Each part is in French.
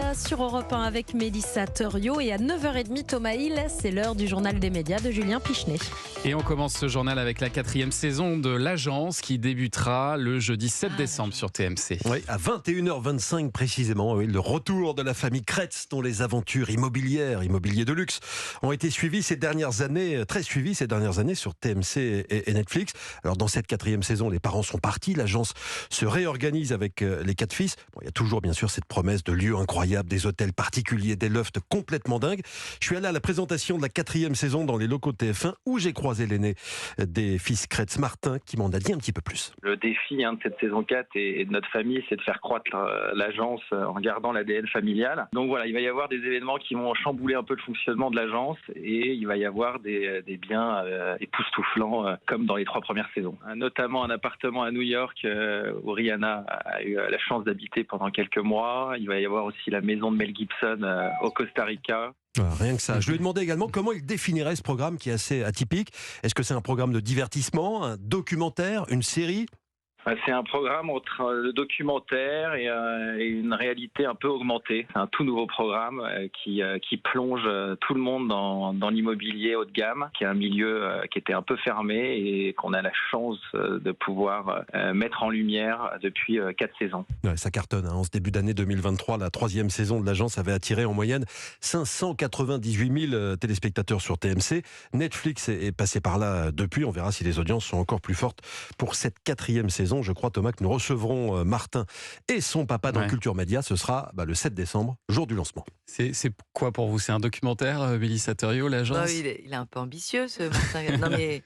médias sur Europe 1 avec Mélissa Theriault et à 9h30 Thomas Hill, c'est l'heure du journal des médias de Julien Pichenet. Et on commence ce journal avec la 4e saison de l'Agence qui débutera le jeudi 7 décembre sur TMC. Oui, à 21h25 précisément, oui, le retour de la famille Kretz dont les aventures immobilier de luxe, ont été suivies ces dernières années, très suivies ces dernières années sur TMC et Netflix. Alors dans cette 4e saison, les parents sont partis, l'agence se réorganise avec les 4 fils. Bon, il y a toujours bien sûr cette promesse de lieux incroyables, des hôtels particuliers, des lofts complètement dingues. Je suis allé à la présentation de la 4e saison dans les locaux de TF1 où j'ai croisé l'aîné des fils Kretz, Martin, qui m'en a dit un petit peu plus. Le défi de cette saison 4 et de notre famille, c'est de faire croître l'agence en gardant l'ADN familial. Donc voilà, il va y avoir des événements qui vont chambouler un peu le fonctionnement de l'agence et il va y avoir des biens époustouflants comme dans les 3 premières saisons. Notamment un appartement à New York où Rihanna a eu la chance d'habiter pendant quelques mois. Il va y avoir aussi la maison de Mel Gibson au Costa Rica. Rien que ça. Je lui ai demandé également comment il définirait ce programme qui est assez atypique. Est-ce que c'est un programme de divertissement, un documentaire, une série ? C'est un programme entre le documentaire et une réalité un peu augmentée. C'est un tout nouveau programme qui plonge tout le monde dans l'immobilier haut de gamme, qui est un milieu qui était un peu fermé et qu'on a la chance de pouvoir mettre en lumière depuis 4 saisons. Ouais, ça cartonne. En ce début d'année 2023, la 3e saison de l'agence avait attiré en moyenne 598 000 téléspectateurs sur TMC. Netflix est passé par là depuis. On verra si les audiences sont encore plus fortes pour cette 4e saison. Je crois, Thomas, que nous recevrons Martin et son papa dans Culture Média. Ce sera le 7 décembre, jour du lancement. C'est quoi pour vous ? C'est un documentaire, Mélissa Theriault, l'agence ? Il est un peu ambitieux, ce Martin. Non, mais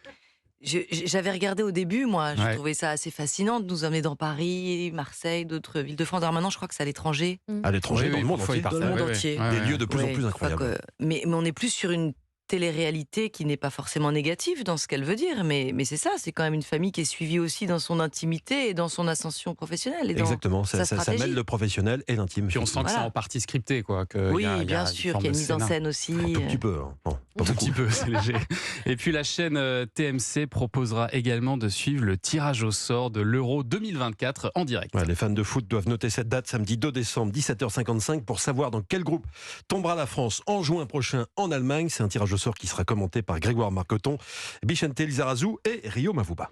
j'avais regardé au début, moi. Je trouvais ça assez fascinant de nous emmener dans Paris, Marseille, d'autres villes de France. Alors maintenant, je crois que c'est à l'étranger. À l'étranger, dans le monde entier. Dans le monde entier. Des lieux de plus en plus incroyables. Mais on est plus sur une télé-réalité qui n'est pas forcément négative dans ce qu'elle veut dire, mais c'est ça, c'est quand même une famille qui est suivie aussi dans son intimité et dans son ascension professionnelle. Et exactement, ça mêle le professionnel et l'intime. Puis on sent que c'est en partie scripté, quoi. Oui, bien sûr, qu'il y a une mise en scène aussi. Un tout petit peu. Un tout petit peu, c'est léger. Et puis la chaîne TMC proposera également de suivre le tirage au sort de l'Euro 2024 en direct. Les fans de foot doivent noter cette date, samedi 2 décembre, 17h55, pour savoir dans quel groupe tombera la France en juin prochain en Allemagne. C'est un tirage au sort qui sera commenté par Grégoire Marcoton, Bichente Lizarazu et Rio Mavuba.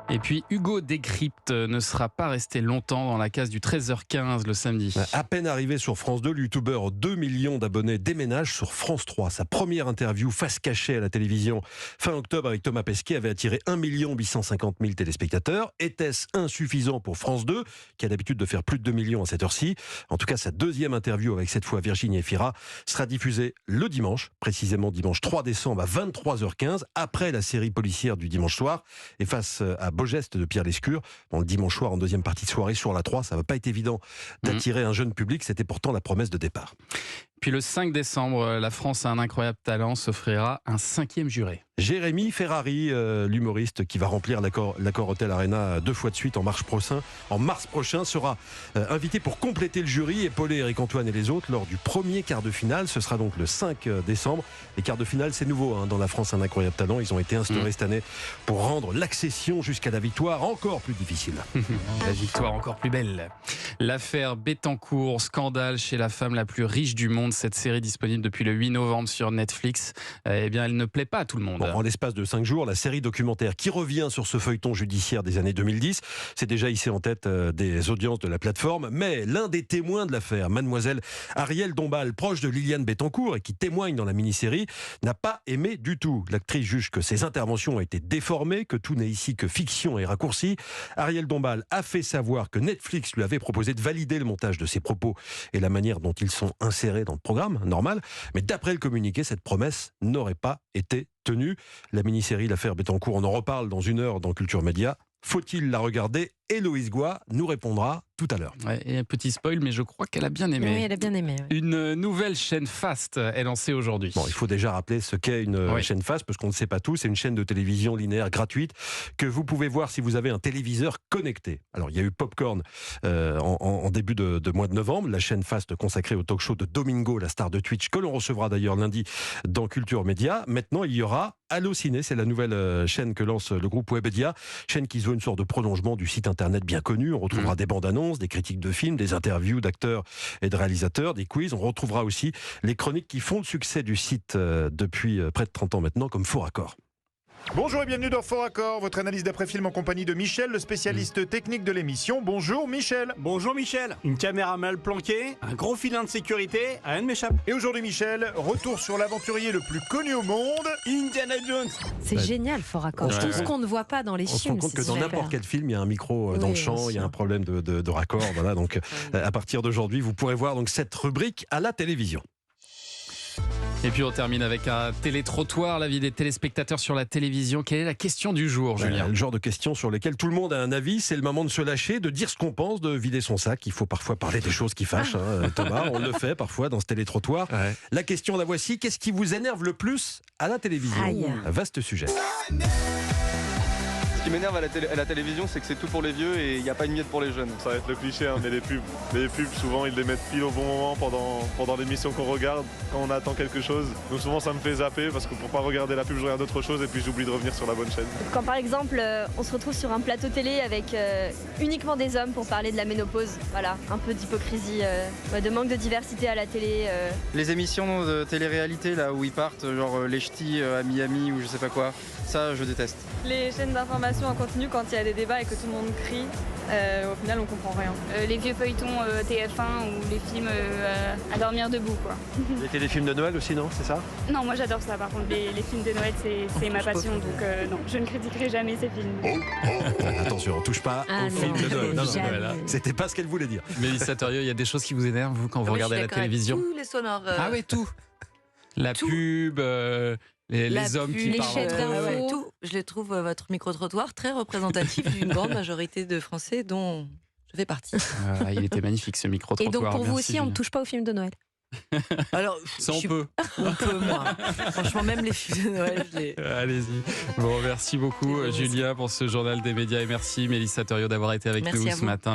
Et puis Hugo Décrypte ne sera pas resté longtemps dans la case du 13h15 le samedi. À peine arrivé sur France 2, le youtubeur 2 millions d'abonnés déménage sur France 3. Sa première interview face cachée à la télévision fin octobre avec Thomas Pesquet avait attiré 1 850 000 téléspectateurs. Était-ce insuffisant pour France 2, qui a l'habitude de faire plus de 2 millions à cette heure-ci ? En tout cas, sa deuxième interview avec cette fois Virginie Efira sera diffusée le dimanche, précisément dimanche 3 décembre à 23h15, après la série policière du dimanche soir. Et face à Beau geste de Pierre Lescure, le dimanche soir en deuxième partie de soirée sur la 3, ça va pas être évident d'attirer un jeune public, c'était pourtant la promesse de départ. Puis le 5 décembre, la France a un incroyable talent s'offrira un 5e juré. Jérémy Ferrari, l'humoriste qui va remplir l'Accor Hotel Arena 2 fois de suite en mars prochain, sera invité pour compléter le jury, épauler Eric-Antoine et les autres lors du premier quart de finale. Ce sera donc le 5 décembre. Les quarts de finale, c'est nouveau dans la France, un incroyable talent. Ils ont été instaurés cette année pour rendre l'accession jusqu'à la victoire encore plus difficile. La victoire encore plus belle. L'affaire Bettencourt, scandale chez la femme la plus riche du monde. Cette série disponible depuis le 8 novembre sur Netflix, elle ne plaît pas à tout le monde. En l'espace de 5 jours, la série documentaire qui revient sur ce feuilleton judiciaire des années 2010 s'est déjà hissée en tête des audiences de la plateforme. Mais l'un des témoins de l'affaire, mademoiselle Arielle Dombal, proche de Liliane Bettencourt et qui témoigne dans la mini-série, n'a pas aimé du tout. L'actrice juge que ses interventions ont été déformées, que tout n'est ici que fiction et raccourci. Arielle Dombal a fait savoir que Netflix lui avait proposé de valider le montage de ses propos et la manière dont ils sont insérés dans le programme, normal. Mais d'après le communiqué, cette promesse n'aurait pas été tenue. La mini-série L'affaire Bettencourt, on en reparle dans 1 heure dans Culture Média. Faut-il la regarder ? Héloïse Goua nous répondra tout à l'heure. Et un petit spoil, mais je crois qu'elle a bien aimé. Oui, elle a bien aimé. Oui. Une nouvelle chaîne Fast est lancée aujourd'hui. Il faut déjà rappeler ce qu'est une chaîne Fast, parce qu'on ne sait pas tout. C'est une chaîne de télévision linéaire gratuite que vous pouvez voir si vous avez un téléviseur connecté. Alors, il y a eu Popcorn en début de mois de novembre, la chaîne Fast consacrée au talk show de Domingo, la star de Twitch, que l'on recevra d'ailleurs lundi dans Culture Média. Maintenant, il y aura Allociné, c'est la nouvelle chaîne que lance le groupe Webedia, chaîne qui se veut une sorte de prolongement du site internet bien connu. On retrouvera des bandes annonces, annonces, des critiques de films, des interviews d'acteurs et de réalisateurs, des quiz. On retrouvera aussi les chroniques qui font le succès du site depuis près de 30 ans maintenant, comme Faux Raccord. Bonjour et bienvenue dans Faux Raccord, votre analyse d'après-film en compagnie de Michel, le spécialiste technique de l'émission. Bonjour Michel. Bonjour Michel. Une caméra mal planquée, un gros filin de sécurité, rien ne m'échappe. Et aujourd'hui Michel, retour sur l'aventurier le plus connu au monde, Indiana Jones. C'est génial, Fort Raccord. Tout ce qu'on ne voit pas dans les On se films. rend compte que c'est dans super. n'importe quel film, il y a un micro dans Oui, le champ, bien il y a sûr. un problème de raccord. Voilà, donc à partir d'aujourd'hui, vous pourrez voir donc cette rubrique à la télévision. Et puis on termine avec un télétrottoir, l'avis des téléspectateurs sur la télévision. Quelle est la question du jour, Julien? Le genre de questions sur lesquelles tout le monde a un avis. C'est le moment de se lâcher, de dire ce qu'on pense, de vider son sac. Il faut parfois parler des choses qui fâchent, Thomas. On le fait parfois dans ce télétrottoir. Ouais. La question, la voici. Qu'est-ce qui vous énerve le plus à la télévision? Aïe. Vaste sujet. Ce qui m'énerve à la télévision, c'est que c'est tout pour les vieux et il n'y a pas une miette pour les jeunes. Ça va être le cliché, mais les pubs. Les pubs, souvent, ils les mettent pile au bon moment pendant l'émission qu'on regarde, quand on attend quelque chose. Donc souvent, ça me fait zapper parce que pour pas regarder la pub, je regarde autre chose et puis j'oublie de revenir sur la bonne chaîne. Quand par exemple, on se retrouve sur un plateau télé avec uniquement des hommes pour parler de la ménopause, voilà, un peu d'hypocrisie, de manque de diversité à la télé. Les émissions de télé-réalité, là où ils partent, genre les ch'tis à Miami ou je sais pas quoi, ça, je déteste. Les chaînes d'information en continu, quand il y a des débats et que tout le monde crie, au final on comprend rien. Les vieux feuilletons TF1 ou les films à dormir debout, quoi. Les téléfilms de Noël aussi, non? C'est ça? Non, moi j'adore ça par contre, les films de Noël c'est ma passion, donc non, je ne critiquerai jamais ces films. Attention, on touche pas Ah au film de Noël. Non, non, jamais. non, c'était pas ce qu'elle voulait dire. Mélissa Thériault, il y a des choses qui vous énervent, vous, quand vous Oui, regardez je la suis d'accord avec télévision? tous les sonores. Ah ouais, tout. La Tout. pub, les hommes qui Les parlent chaînes entre eux. d'infos. tout. Je les trouve, votre micro-trottoir, très représentatif d'une grande majorité de Français dont je fais partie. Il était magnifique ce Et micro-trottoir. donc pour vous Merci, aussi, on ne Julien. touche pas aux films de Noël. Alors, Ça, on je- peut. On peut, moi. Franchement, même les films de Noël, je les... Allez-y. Bon, merci beaucoup, C'est bon, Julien, pour ce journal des médias. Et merci, Mélissa Thériault, d'avoir été avec Merci nous à ce vous. matin.